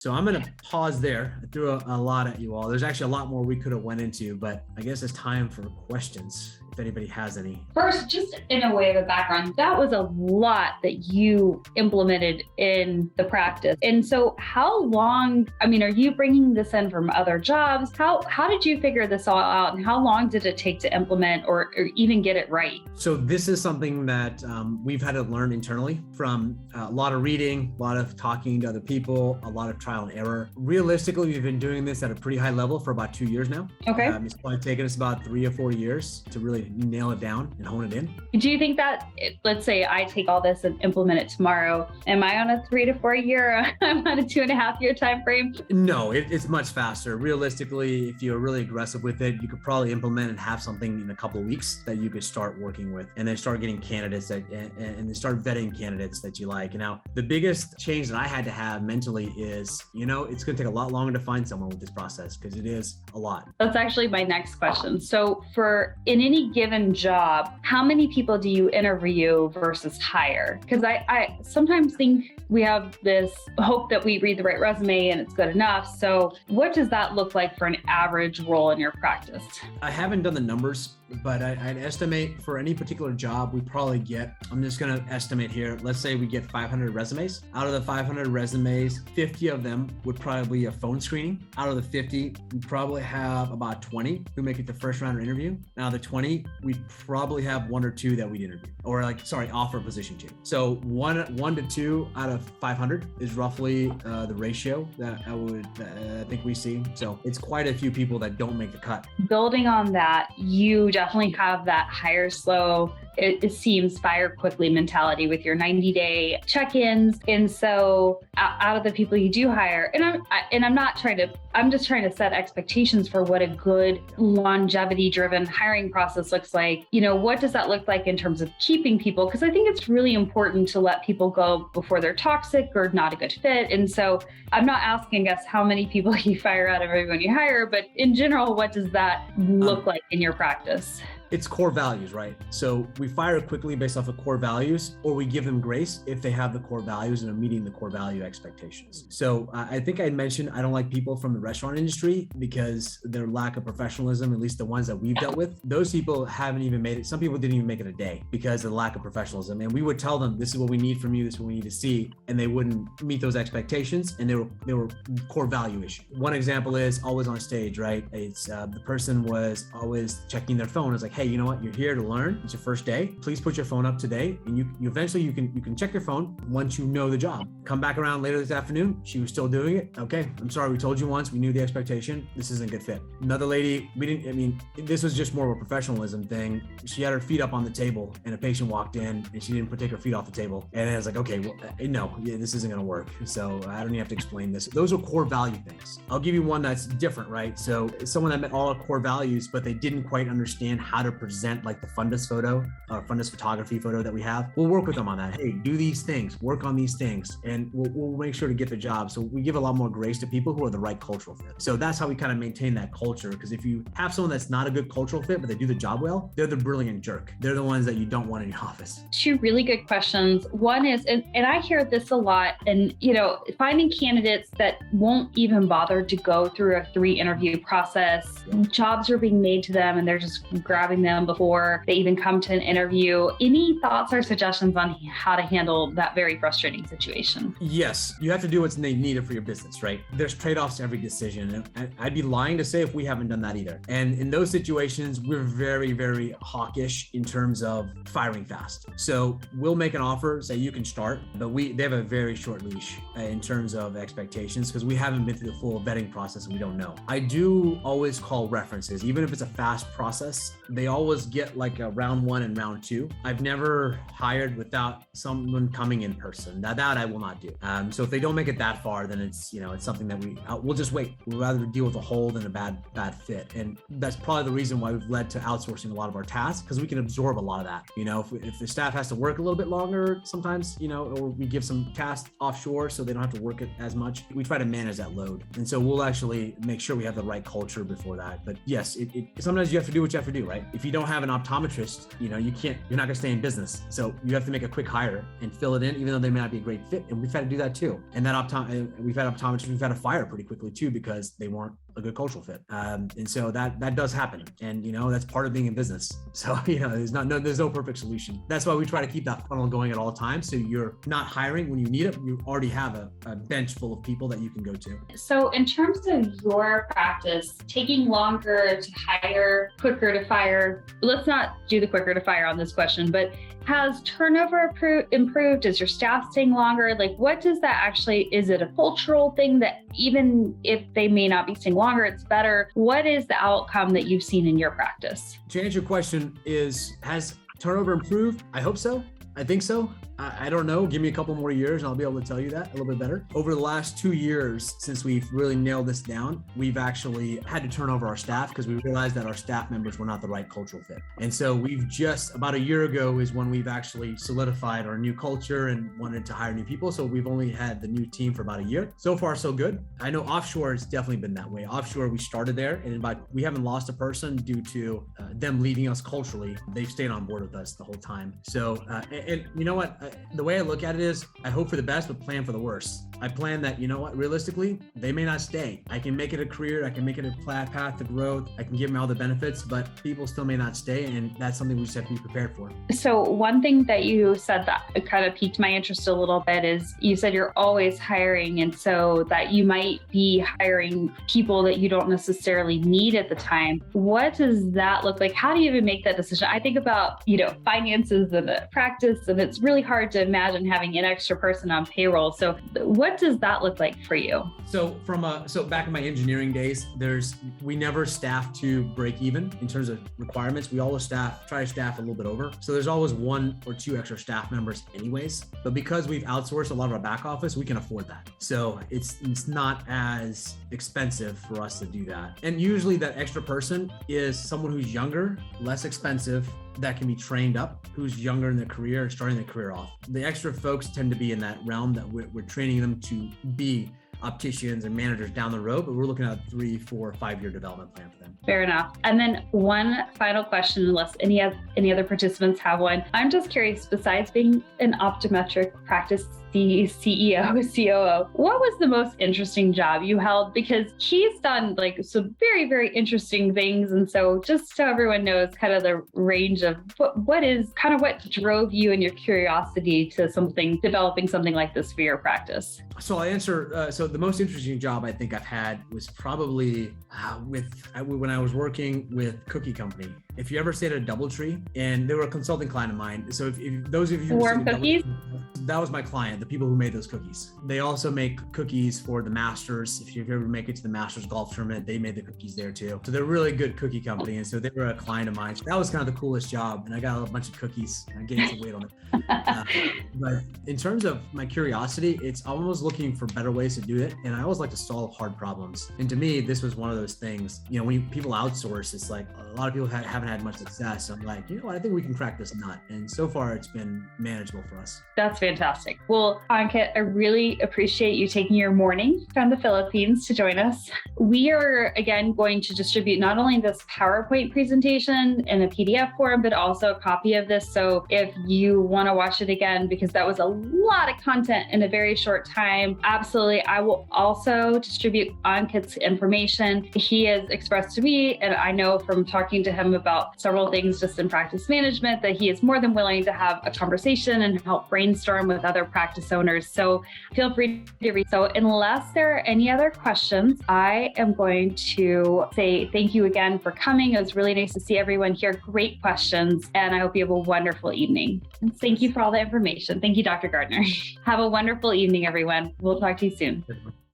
So I'm going to pause there. I threw a lot at you all. There's actually a lot more we could have went into, but I guess it's time for questions, if anybody has any. First, just in a way of a background, that was a lot that you implemented in the practice. And so how long, are you bringing this in from other jobs? How did you figure this all out? And how long did it take to implement or even get it right? So this is something that we've had to learn internally from a lot of reading, a lot of talking to other people, a lot of trial and error. Realistically, we've been doing this at a pretty high level for about 2 years now. Okay. It's probably taken us about 3 or 4 years to really nail it down and hone it in. Do you think that, let's say I take all this and implement it tomorrow, am I on a 3 to 4 year, I'm on a 2.5 year time frame? No, it's much faster. Realistically, if you're really aggressive with it, you could probably implement and have something in a couple of weeks that you could start working with, and then start getting candidates and then start vetting candidates that you like. Now, the biggest change that I had to have mentally is, it's going to take a lot longer to find someone with this process because it is a lot. That's actually my next question. So in any given job, how many people do you interview versus hire? Because I sometimes think we have this hope that we read the right resume and it's good enough. So what does that look like for an average role in your practice? I haven't done the numbers, but I'd estimate for any particular job, we probably get, I'm just going to estimate here, let's say we get 500 resumes. Out of the 500 resumes, 50 of them would probably be a phone screening. Out of the 50, we probably have about 20 who make it the first round of interview. Now the 20, we probably have 1 or 2 that we'd interview, or offer position to. So one to 2 out of 500 is roughly the ratio that I think we see. So it's quite a few people that don't make the cut. Building on that, you definitely have that hire slow, it seems fire quickly mentality with your 90-day check-ins. And so out of the people you do hire, I'm just trying to set expectations for what a good longevity driven hiring process looks like. What does that look like in terms of keeping people? Because I think it's really important to let people go before they're toxic or not a good fit. And so I'm not asking us how many people you fire out of everyone you hire, but in general, what does that look like in your practice? It's core values, right? So we fire quickly based off of core values, or we give them grace if they have the core values and are meeting the core value expectations. So I think I mentioned I don't like people from the restaurant industry because their lack of professionalism, at least the ones that we've dealt with, those people haven't even made it. Some people didn't even make it a day because of the lack of professionalism. And we would tell them, this is what we need from you, this is what we need to see. And they wouldn't meet those expectations, and they were core value issues. One example is always on stage, right? It's the person was always checking their phone. It's like, hey, you know what? You're here to learn. It's your first day. Please put your phone up today. And you eventually you can check your phone once you know the job. Come back around later this afternoon. She was still doing it. Okay, I'm sorry. We told you once. We knew the expectation. This isn't a good fit. Another lady, this was just more of a professionalism thing. She had her feet up on the table and a patient walked in and she didn't take her feet off the table. And I was like, okay, well, no, this isn't going to work. So I don't even have to explain this. Those are core value things. I'll give you one that's different, right? So someone that met all our core values, but they didn't quite understand how to present like the fundus photo or fundus photography photo that we have. We'll work with them on that. Hey, do these things, work on these things, and we'll make sure to get the job. So we give a lot more grace to people who are the right cultural fit. So that's how we kind of maintain that culture. Because if you have someone that's not a good cultural fit, but they do the job well, they're the brilliant jerk. They're the ones that you don't want in your office. 2 really good questions. One is, and I hear this a lot, and finding candidates that won't even bother to go through a 3 interview process. Jobs are being made to them and they're just grabbing them before they even come to an interview. Any thoughts or suggestions on how to handle that very frustrating situation? Yes, you have to do what's needed for your business, right? There's trade-offs to every decision. And I'd be lying to say if we haven't done that either. And in those situations, we're very, very hawkish in terms of firing fast. So we'll make an offer, say you can start, but they have a very short leash in terms of expectations because we haven't been through the full vetting process and we don't know. I do always call references, even if it's a fast process. They always get like a round 1 and round 2. I've never hired without someone coming in person. That I will not do. So if they don't make it that far, then it's something that we'll just wait. We'd rather deal with a hole than a bad fit. And that's probably the reason why we've led to outsourcing a lot of our tasks, because we can absorb a lot of that. If the staff has to work a little bit longer sometimes, or we give some tasks offshore so they don't have to work it as much, we try to manage that load. And so we'll actually make sure we have the right culture before that. But yes, sometimes you have to do what you have to do, right? if you don't have an optometrist, you're not going to stay in business. So you have to make a quick hire and fill it in, even though they may not be a great fit. And we've had to do that too. And we've had optometrists, we've had to fire pretty quickly too, because they weren't a good cultural fit. And so that does happen. And, that's part of being in business. So, there's no perfect solution. That's why we try to keep that funnel going at all times. So you're not hiring when you need it. You already have a bench full of people that you can go to. So in terms of your practice, taking longer to hire, quicker to fire, let's not do the quicker to fire on this question, but has turnover improved? Is your staff staying longer? Like, what does that actually, is it a cultural thing that even if they may not be staying longer, it's better? What is the outcome that you've seen in your practice? To answer your question has turnover improved? I hope so. I think so. I don't know. Give me a couple more years and I'll be able to tell you that a little bit better. Over the last 2 years, since we've really nailed this down, we've actually had to turn over our staff because we realized that our staff members were not the right cultural fit. And so we've just, about a year ago is when we've actually solidified our new culture and wanted to hire new people. So we've only had the new team for about a year. So far, so good. I know offshore has definitely been that way. Offshore, we started there and we haven't lost a person due to them leading us culturally. They've stayed on board with us the whole time. So, and you know what? The way I look at it is I hope for the best, but plan for the worst. I plan that, realistically, they may not stay. I can make it a career. I can make it a path to growth. I can give them all the benefits, but people still may not stay. And that's something we just have to be prepared for. So one thing that you said that kind of piqued my interest a little bit is you said you're always hiring. And so that you might be hiring people that you don't necessarily need at the time. What does that look like? How do you even make that decision? I think about, finances and the practice, and it's really hard to imagine having an extra person on payroll. So what does that look like for you? So back in my engineering days, we never staff to break even in terms of requirements. We always try to staff a little bit over. So there's always 1 or 2 extra staff members anyways. But because we've outsourced a lot of our back office, we can afford that. So it's not as expensive for us to do that. And usually that extra person is someone who's younger, less expensive, that can be trained up, who's younger in their career, starting their career off. The extra folks tend to be in that realm that we're training them to be opticians and managers down the road, but we're looking at a 3, 4, 5-year development plan for them. Fair enough. And then one final question, unless any other participants have one. I'm just curious, besides being an optometric practice CEO, COO, what was the most interesting job you held? Because he's done some very, very interesting things. And so just so everyone knows kind of the range of what drove you and your curiosity to developing something like this for your practice. So I'll answer. So the most interesting job I think I've had was probably when I was working with Cookie Company. If you ever stayed at a DoubleTree, and they were a consulting client of mine. So if those of you warm cookies, that was my client, the people who made those cookies. They also make cookies for the Masters. If you ever make it to the Masters golf tournament, they made the cookies there too. So they're a really good cookie company. And so they were a client of mine. So that was kind of the coolest job. And I got a bunch of cookies. I'm getting some weight on it. But in terms of my curiosity, it's almost looking for better ways to do it. And I always like to solve hard problems. And to me, this was one of those things, when people outsource, it's like a lot of people haven't had much success. So I'm like, I think we can crack this nut. And so far it's been manageable for us. That's fantastic. Well, Ankit, I really appreciate you taking your morning from the Philippines to join us. We are, again, going to distribute not only this PowerPoint presentation in a PDF form, but also a copy of this. So if you want to watch it again, because that was a lot of content in a very short time, absolutely. I will also distribute Ankit's information. He has expressed to me, and I know from talking to him about several things just in practice management, that he is more than willing to have a conversation and help brainstorm with other practice owners. So feel free to reach. So unless there are any other questions, I am going to say thank you again for coming. It was really nice to see everyone here. Great questions. And I hope you have a wonderful evening. And thank you for all the information. Thank you, Dr. Gardner. Have a wonderful evening, everyone. We'll talk to you soon.